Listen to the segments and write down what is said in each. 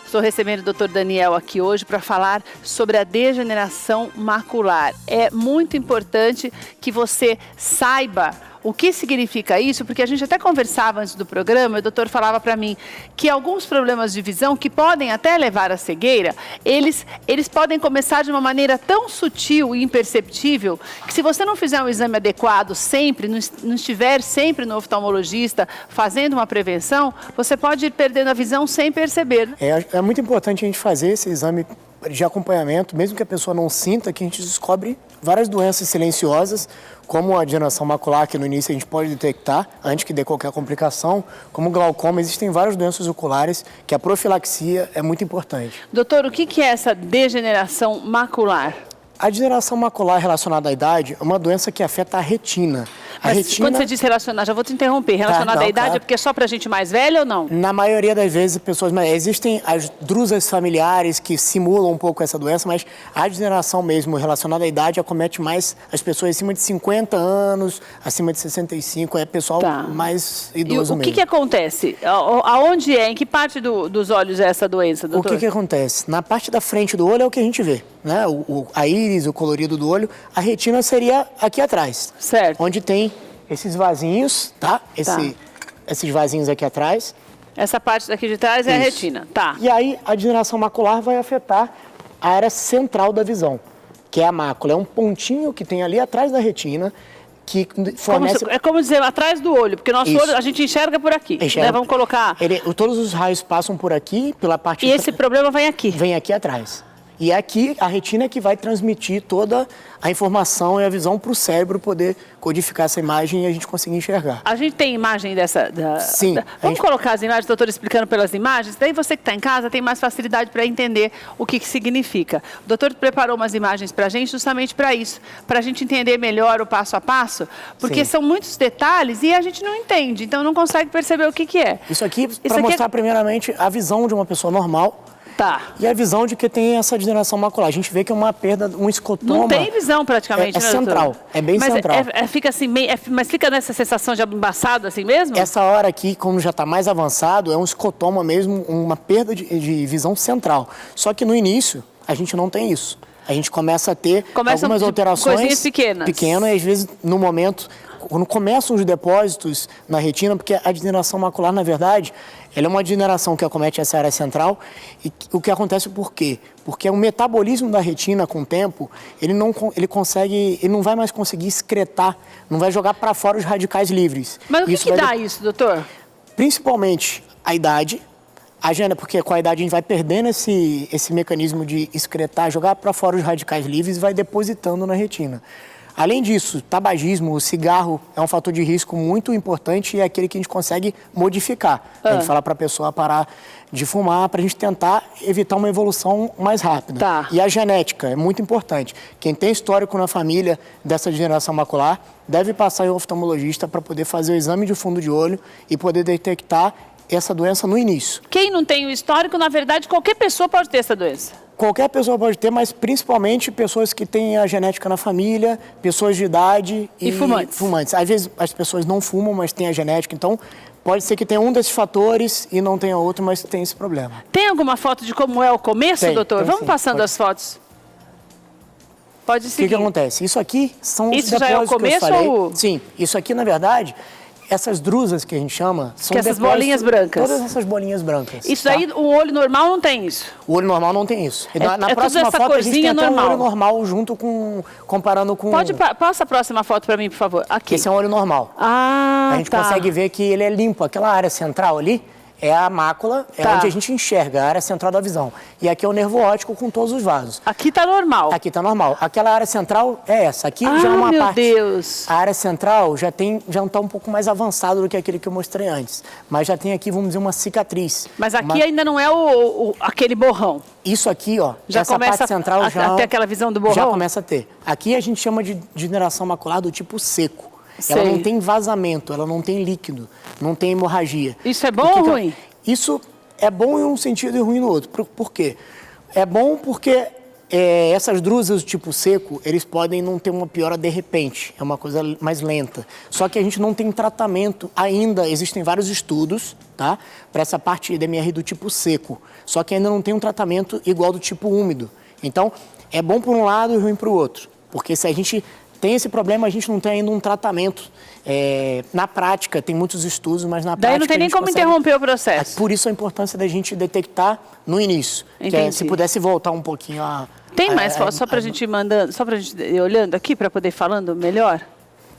Estou recebendo o Dr. Daniel aqui hoje para falar sobre a degeneração macular. É muito importante que você saiba o que significa isso, porque a gente até conversava antes do programa, e o doutor falava para mim que alguns problemas de visão, que podem até levar à cegueira, eles podem começar de uma maneira tão sutil e imperceptível, que se você não fizer um exame adequado sempre, não estiver sempre no oftalmologista fazendo uma prevenção, você pode ir perdendo a visão sem perceber. É muito importante a gente fazer esse exame de acompanhamento, mesmo que a pessoa não sinta, que a gente descobre várias doenças silenciosas, como a degeneração macular, que no início a gente pode detectar, antes que dê qualquer complicação, como glaucoma. Existem várias doenças oculares que a profilaxia é muito importante. Doutor, o que é essa degeneração macular? A degeneração macular relacionada à idade é uma doença que afeta a retina. Mas quando você diz relacionar, já vou te interromper, relacionada à idade, claro. É porque é só para gente mais velha ou não? Na maioria das vezes, pessoas mais... Existem as drusas familiares que simulam um pouco essa doença, mas a degeneração mesmo relacionada à idade acomete mais as pessoas acima de 50 anos, acima de 65, é pessoal mais idoso mesmo. E o que acontece? Aonde é? Em que parte dos olhos é essa doença, doutor? O que acontece? Na parte da frente do olho é o que a gente vê, né? A íris, o colorido do olho. A retina seria aqui atrás. Certo. Onde tem esses vasinhos, tá? Esses vasinhos aqui atrás. Essa parte daqui de trás é a retina, tá. E aí a degeneração macular vai afetar a área central da visão, que é a mácula. É um pontinho que tem ali atrás da retina, que fornece... É como dizer, atrás do olho, porque nosso olho a gente enxerga por aqui, né? Vamos colocar... Todos os raios passam por aqui, pela parte... E esse problema vem aqui? Vem aqui atrás. E aqui, a retina é que vai transmitir toda a informação e a visão para o cérebro poder codificar essa imagem e a gente conseguir enxergar. A gente tem imagem dessa... Sim. Vamos colocar as imagens, doutor, explicando pelas imagens? Daí você que está em casa tem mais facilidade para entender o que significa. O doutor preparou umas imagens para a gente justamente para isso, para a gente entender melhor o passo a passo, porque são muitos detalhes e a gente não entende, então não consegue perceber o que é. Isso aqui para mostrar primeiramente a visão de uma pessoa normal. Tá. E a visão de que tem essa degeneração macular. A gente vê que é uma perda, um escotoma... Não tem visão praticamente, né, central, é bem central. Fica assim, mas fica nessa sensação de embaçado assim mesmo? Essa hora aqui, como já está mais avançado, é um escotoma mesmo, uma perda de visão central. Só que no início, a gente não tem isso. A gente começa a ter algumas alterações... Coisinhas pequenas. Pequenas, e às vezes, no momento... Quando começam os depósitos na retina, porque a degeneração macular, na verdade, ela é uma degeneração que acomete essa área central. E o que acontece por quê? Porque o metabolismo da retina, com o tempo, ele não vai mais conseguir excretar, não vai jogar para fora os radicais livres. Mas o que dá isso, doutor? Principalmente a idade, porque com a idade a gente vai perdendo esse mecanismo de excretar, jogar para fora os radicais livres e vai depositando na retina. Além disso, tabagismo, o cigarro é um fator de risco muito importante e é aquele que a gente consegue modificar. A gente fala para a pessoa parar de fumar para a gente tentar evitar uma evolução mais rápida. Tá. E a genética é muito importante. Quem tem histórico na família dessa degeneração macular deve passar em um oftalmologista para poder fazer o exame de fundo de olho e poder detectar essa doença no início. Quem não tem o histórico, na verdade, qualquer pessoa pode ter essa doença. Qualquer pessoa pode ter, mas principalmente pessoas que têm a genética na família, pessoas de idade e fumantes. Às vezes as pessoas não fumam, mas têm a genética, então pode ser que tenha um desses fatores e não tenha outro, mas tem esse problema. Tem alguma foto de como é o começo, doutor? Vamos passando as fotos. Pode seguir. O que acontece? Isso aqui são os depósitos já é o começo, que eu falei. Ou... Sim, isso aqui, na verdade... Essas drusas que a gente chama são que essas bolinhas brancas. Todas essas bolinhas brancas. Isso daí, o olho normal não tem isso? O olho normal não tem isso. Na próxima foto a gente tem até um olho normal junto comparando com... Passa a próxima foto para mim, por favor. Aqui. Esse é um olho normal. Ah, a gente consegue ver que ele é limpo. Aquela área central ali é a mácula, onde a gente enxerga, a área central da visão. E aqui é o nervo óptico com todos os vasos. Aqui tá normal. Aqui tá normal. Aquela área central é essa. Aqui já é uma parte... Deus! A área central já tá um pouco mais avançado do que aquele que eu mostrei antes. Mas já tem aqui, vamos dizer, uma cicatriz. Mas aqui ainda não é aquele borrão. Isso aqui, ó, já essa parte central a ter aquela visão do borrão? Já começa a ter. Aqui a gente chama de degeneração macular do tipo seco. Ela não tem vazamento, ela não tem líquido, não tem hemorragia. Isso é bom ou ruim? Isso é bom em um sentido e ruim no outro. Por quê? É bom porque essas drusas do tipo seco, eles podem não ter uma piora de repente, é uma coisa mais lenta. Só que a gente não tem tratamento ainda, existem vários estudos, tá? Para essa parte DMR do tipo seco, só que ainda não tem um tratamento igual do tipo úmido. Então, é bom por um lado e ruim para o outro, porque se a gente tem esse problema, a gente não tem ainda um tratamento. Na prática, tem muitos estudos, mas na prática... Daí não tem nem como interromper o processo. Por isso a importância da gente detectar no início. Que se pudesse voltar um pouquinho a... Tem mais fotos, só para a gente ir mandando, só para a gente ir olhando aqui, para poder ir falando melhor?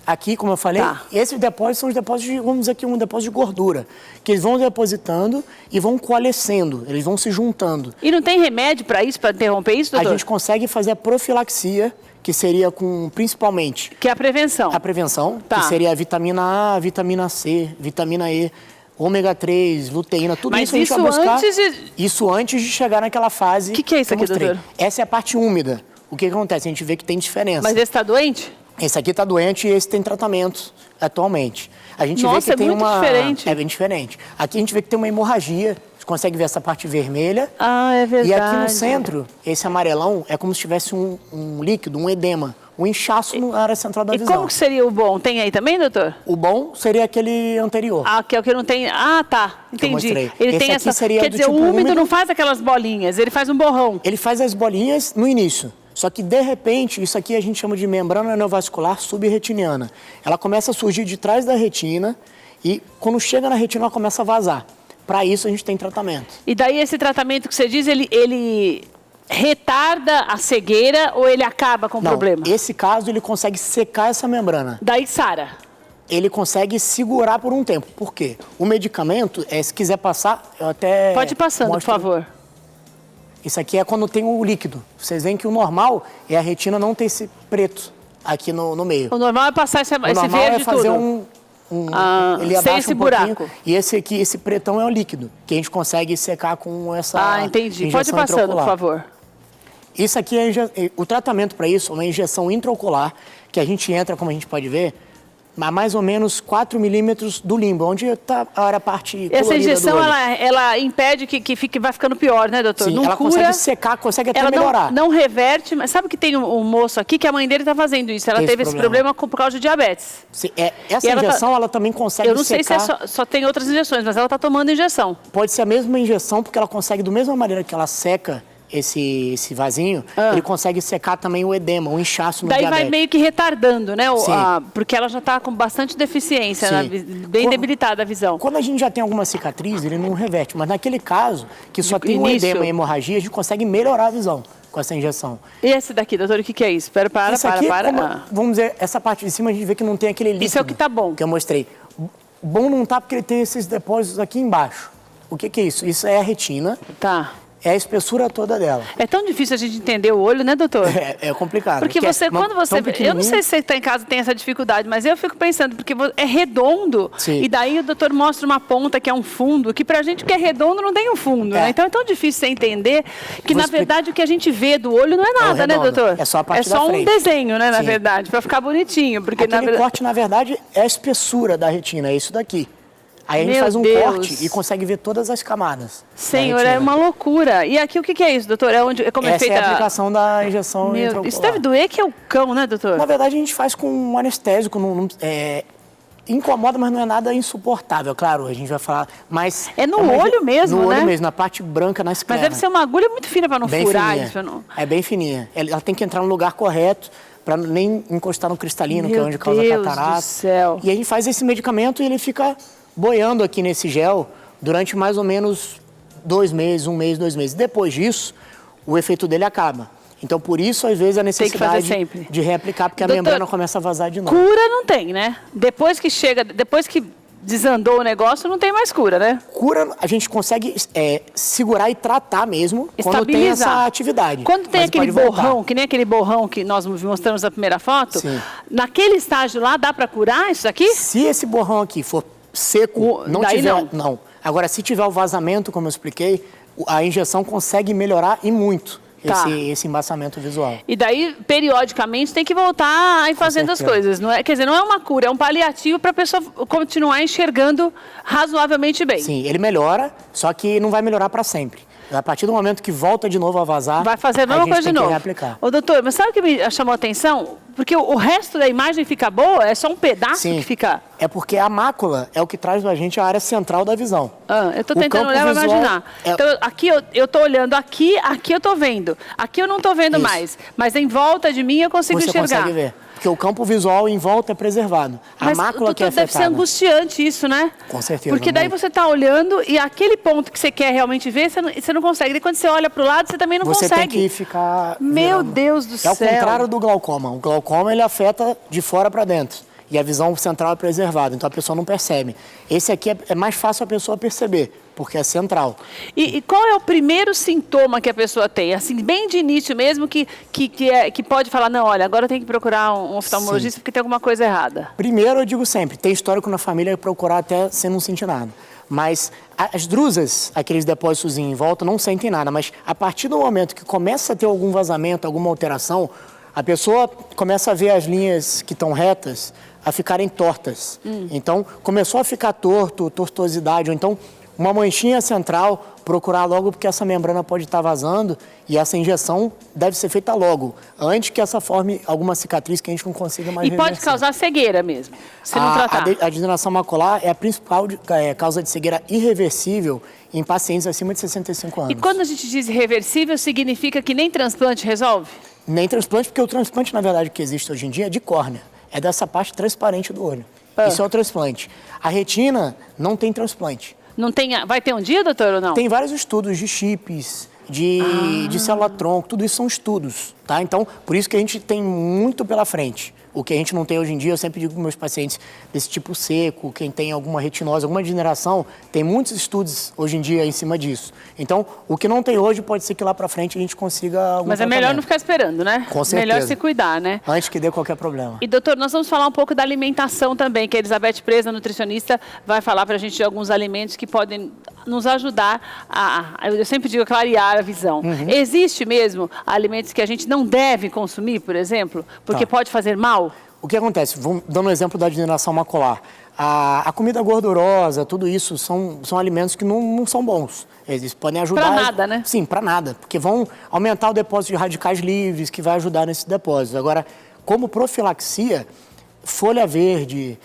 Aqui, como eu falei, esses depósitos são os depósitos de, vamos dizer aqui, um depósito de gordura, que eles vão depositando e vão coalescendo, eles vão se juntando. E não tem remédio para isso, para interromper isso, doutor? A gente consegue fazer a profilaxia, que seria com, principalmente... Que é a prevenção. A prevenção, que seria a vitamina A, vitamina C, vitamina E, ômega 3, luteína, tudo Mas isso a gente vai buscar. Antes isso antes de chegar naquela fase. O que é isso aqui, doutor? Essa é a parte úmida. O que acontece? A gente vê que tem diferença. Mas esse está doente? Esse aqui está doente e esse tem tratamento atualmente. A gente vê que é tem muito diferente. É bem diferente. Aqui a gente vê que tem uma hemorragia. Você consegue ver essa parte vermelha. Ah, é verdade. E aqui no centro, esse amarelão é como se tivesse um líquido, um edema, um inchaço na área central da visão. E como que seria o bom? Tem aí também, doutor? O bom seria aquele anterior. Ah, que é o que não tem... Ah, tá. Entendi. Ele esse tem essa... Seria Quer dizer, tipo o úmido não faz aquelas bolinhas, ele faz um borrão. Ele faz as bolinhas no início. Só que, de repente, isso aqui a gente chama de membrana neovascular subretiniana. Ela começa a surgir de trás da retina e, quando chega na retina, ela começa a vazar. Para isso, a gente tem tratamento. E daí, esse tratamento que você diz, ele retarda a cegueira ou ele acaba com o problema? Esse caso, ele consegue secar essa membrana. Daí, sara. Ele consegue segurar por um tempo. Por quê? O medicamento, se quiser passar, eu até... Pode ir passando, por favor. Isso aqui é quando tem o líquido. Vocês veem que o normal é a retina não ter esse preto aqui no meio. O normal é passar esse verde tudo. O normal é fazer ele abaixa esse um buraco. E esse aqui, esse pretão é o líquido, que a gente consegue secar com essa entendi. Pode ir passando, por favor. Isso aqui o tratamento para isso é uma injeção intraocular, que a gente entra, como a gente pode ver, a mais ou menos 4 milímetros do limbo, onde está a parte colorida. Essa injeção, ela impede que vai ficando pior, né, doutor? Sim, não ela cura, consegue secar, consegue até melhorar. Não reverte, mas sabe que tem um moço aqui que a mãe dele está fazendo isso. Ela teve esse problema por causa de diabetes. Sim, essa injeção, ela também consegue secar. Eu não sei se só tem outras injeções, mas ela está tomando injeção. Pode ser a mesma injeção, porque ela consegue, da mesma maneira que ela seca esse vasinho, ele consegue secar também o edema, o inchaço no diabetes. Daí vai meio que retardando, né? Porque ela já está com bastante deficiência, bem debilitada a visão. Quando a gente já tem alguma cicatriz, ele não reverte. Mas naquele caso, que só tem um edema e hemorragia, a gente consegue melhorar a visão com essa injeção. E esse daqui, doutor, o que é isso? Para. Vamos dizer, essa parte de cima a gente vê que não tem aquele líquido. Isso é o que tá bom. Que eu mostrei. Bom não tá porque ele tem esses depósitos aqui embaixo. O que é isso? Isso é a retina. Tá. É a espessura toda dela. É tão difícil a gente entender o olho, né, doutor? É complicado. Porque quando você... Eu não sei se você está em casa e tem essa dificuldade, mas eu fico pensando, porque é redondo, e daí o doutor mostra uma ponta que é um fundo, que pra gente que é redondo não tem um fundo, né? Então é tão difícil você entender que, na verdade, o que a gente vê do olho não é nada, né, doutor? É só a parte da frente. Um desenho, né, na verdade, pra ficar bonitinho. Porque aquele corte, na verdade, é a espessura da retina, é isso daqui. Aí a gente faz um corte e consegue ver todas as camadas. Senhor, é uma loucura. E aqui o que é isso, doutor? Como Essa é a aplicação da injeção intraocular. Isso deve doer que é o cão, né, doutor? Na verdade, a gente faz com um anestésico. Incomoda, mas não é nada insuportável. Claro, a gente vai falar, mas... É no olho mesmo, né? No olho mesmo, na parte branca, na esclera. Mas deve ser uma agulha muito fina para não furar isso. É bem fininha. Ela tem que entrar no lugar correto, para nem encostar no cristalino, que é onde causa catarata. Meu Deus do céu. E a gente faz esse medicamento e ele fica boiando aqui nesse gel durante mais ou menos 2 meses, 1 mês, 2 meses. Depois disso, o efeito dele acaba. Então, por isso, às vezes, a necessidade de reaplicar, porque a membrana começa a vazar de novo. Cura não tem, né? Depois que desandou o negócio, não tem mais cura, né? Cura, a gente consegue segurar e tratar mesmo quando tem essa atividade. Quando tem aquele borrão, que nem aquele borrão que nós mostramos na primeira foto, naquele estágio lá, dá para curar isso aqui? Se esse borrão aqui for seco, não. Agora, se tiver o vazamento, como eu expliquei, a injeção consegue melhorar e muito esse embaçamento visual. E daí, periodicamente, tem que voltar a ir fazendo as coisas. Não é, quer dizer, não é uma cura, é um paliativo para a pessoa continuar enxergando razoavelmente bem. Sim, ele melhora, só que não vai melhorar para sempre. A partir do momento que volta de novo a vazar, vai fazer a mesma coisa de novo. Reaplicar. Ô, doutor, mas sabe o que me chamou a atenção? Porque o resto da imagem fica boa, é só um pedaço que fica... É porque a mácula é o que traz pra gente a área central da visão. Eu tô tentando olhar pra imaginar. Então, aqui eu tô olhando aqui eu tô vendo. Aqui eu não tô vendo mais. Mas em volta de mim eu consigo enxergar. Você consegue ver. Porque o campo visual em volta é preservado. A mácula que é afetada. Deve ser angustiante isso, né? Com certeza. Porque daí você está olhando e aquele ponto que você quer realmente ver, você não consegue. E quando você olha para o lado, você também não consegue. Você tem que ficar... Meu Deus do céu. É o contrário do glaucoma. O glaucoma, ele afeta de fora para dentro. E a visão central é preservada, então a pessoa não percebe. Esse aqui é mais fácil a pessoa perceber, porque é central. E qual é o primeiro sintoma que a pessoa tem? Assim, bem de início mesmo, que pode falar, não, olha, agora tem que procurar um oftalmologista porque tem alguma coisa errada. Primeiro, eu digo sempre, tem histórico na família procurar até sem não sentir nada. Mas as drusas, aqueles depósitos em volta, não sentem nada. Mas a partir do momento que começa a ter algum vazamento, alguma alteração, a pessoa começa a ver as linhas que estão retas a ficarem tortas. Então, começou a ficar tortuosidade, ou então uma manchinha central, procurar logo porque essa membrana pode estar vazando e essa injeção deve ser feita logo, antes que essa forme alguma cicatriz que a gente não consiga mais reverter. E pode causar cegueira mesmo, se não tratar. A degeneração macular é a principal causa de cegueira irreversível em pacientes acima de 65 anos. E quando a gente diz irreversível, significa que nem transplante resolve? Nem transplante, porque o transplante, na verdade, que existe hoje em dia é de córnea. É dessa parte transparente do olho. Isso é o transplante. A retina não tem transplante. Não tem, vai ter um dia, doutor, ou não? Tem vários estudos de chips, de célula-tronco, tudo isso são estudos, tá? Então, por isso que a gente tem muito pela frente. O que a gente não tem hoje em dia, eu sempre digo para meus pacientes desse tipo seco, quem tem alguma retinose, alguma degeneração, tem muitos estudos hoje em dia em cima disso. Então, o que não tem hoje, pode ser que lá para frente a gente consiga algum Mas é melhor não ficar esperando, né? Com certeza. Melhor se cuidar, né? Antes que dê qualquer problema. E, doutor, nós vamos falar um pouco da alimentação também, que a Elizabeth Presa, nutricionista, vai falar para a gente de alguns alimentos que podem nos ajudar eu sempre digo, clarear a visão. Existe mesmo alimentos que a gente não deve consumir, por exemplo, porque pode fazer mal? O que acontece? Vamos dando um exemplo da degeneração macular. A comida gordurosa, tudo isso são alimentos que não são bons. Eles podem ajudar... Para nada, né? Sim, para nada. Porque vão aumentar o depósito de radicais livres, que vai ajudar nesse depósito. Agora, como profilaxia, folha verde,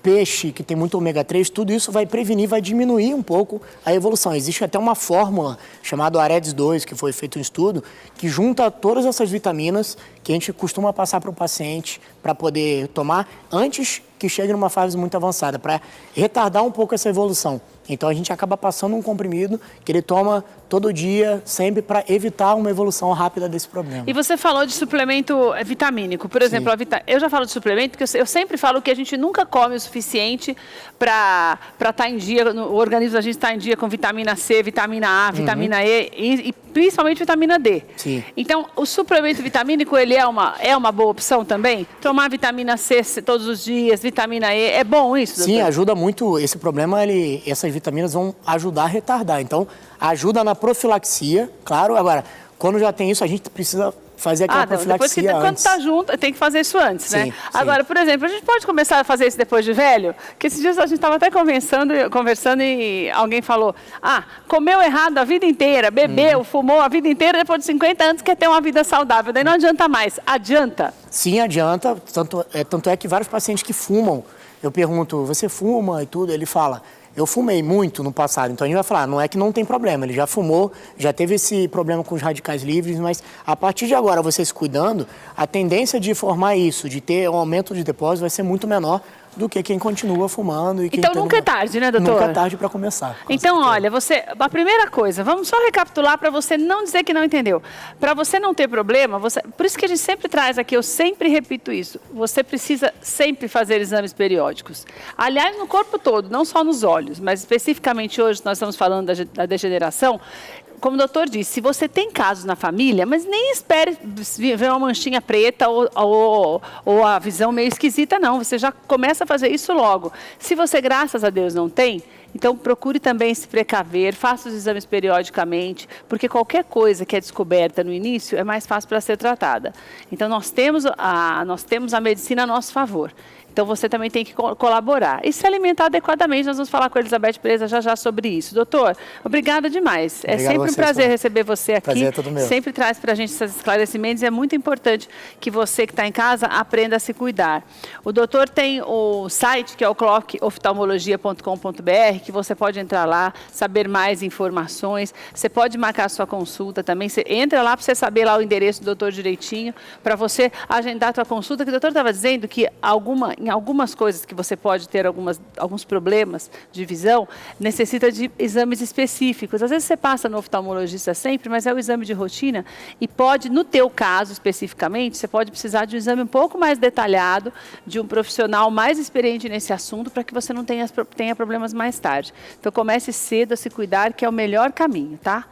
peixe, que tem muito ômega 3, tudo isso vai prevenir, vai diminuir um pouco a evolução. Existe até uma fórmula chamada AREDS 2, que foi feito um estudo, que junta todas essas vitaminas que a gente costuma passar para o paciente para poder tomar antes que chegue numa fase muito avançada, para retardar um pouco essa evolução. Então a gente acaba passando um comprimido que ele toma todo dia, sempre para evitar uma evolução rápida desse problema. E você falou de suplemento vitamínico. Por exemplo, eu já falo de suplemento porque eu sempre falo que a gente nunca come o suficiente para estar em dia, o organismo da gente está em dia com vitamina C, vitamina A, vitamina E e principalmente vitamina D. Sim. Então, o suplemento vitamínico, ele é uma boa opção também? Tomar vitamina C todos os dias, vitamina E, é bom isso, doutor? Sim, ajuda muito. Esse problema, essas vitaminas vão ajudar a retardar. Então, ajuda na profilaxia, claro. Agora, quando já tem isso, a gente precisa fazer aquela profilaxia depois quando está junto, tem que fazer isso antes, né? Sim. Agora, por exemplo, a gente pode começar a fazer isso depois de velho? Porque esses dias a gente estava até conversando e alguém falou, comeu errado a vida inteira, bebeu, fumou a vida inteira, depois de 50 anos quer ter uma vida saudável. Daí não adianta mais. Adianta? Sim, adianta. Tanto é que vários pacientes que fumam, eu pergunto, você fuma e tudo? Ele fala, eu fumei muito no passado. Então a gente vai falar, não é que não tem problema, ele já fumou, já teve esse problema com os radicais livres, mas a partir de agora, você se cuidando, a tendência de formar isso, de ter um aumento de depósito, vai ser muito menor do que quem continua fumando. Então nunca é tarde, né, doutor? Nunca é tarde para começar. Então, olha, a primeira coisa, vamos só recapitular para você não dizer que não entendeu. Para você não ter problema, por isso que a gente sempre traz aqui, eu sempre repito isso, você precisa sempre fazer exames periódicos. Aliás, no corpo todo, não só nos olhos, mas especificamente hoje nós estamos falando da degeneração. Como o doutor disse, se você tem casos na família, mas nem espere ver uma manchinha preta ou a visão meio esquisita, não. Você já começa a fazer isso logo. Se você, graças a Deus, não tem, Então, procure também se precaver, faça os exames periodicamente, porque qualquer coisa que é descoberta no início é mais fácil para ser tratada. Então, nós temos a medicina a nosso favor. Então, você também tem que colaborar. E se alimentar adequadamente. Nós vamos falar com a Elizabeth Presa já sobre isso. Doutor, obrigada demais. Obrigado é sempre um prazer receber você aqui. Prazer é todo meu. Sempre traz para a gente esses esclarecimentos. E é muito importante que você que está em casa aprenda a se cuidar. O doutor tem o site, que é o clockoftalmologia.com.br, que você pode entrar lá, saber mais informações. Você pode marcar a sua consulta também. Você entra lá para você saber lá o endereço do doutor direitinho, para você agendar a sua consulta, que o doutor estava dizendo que em algumas coisas que você pode ter alguns problemas de visão, necessita de exames específicos. Às vezes você passa no oftalmologista sempre, mas é o exame de rotina e pode, no teu caso especificamente, você pode precisar de um exame um pouco mais detalhado, de um profissional mais experiente nesse assunto, para que você não tenha problemas mais tarde. Então comece cedo a se cuidar, que é o melhor caminho, tá?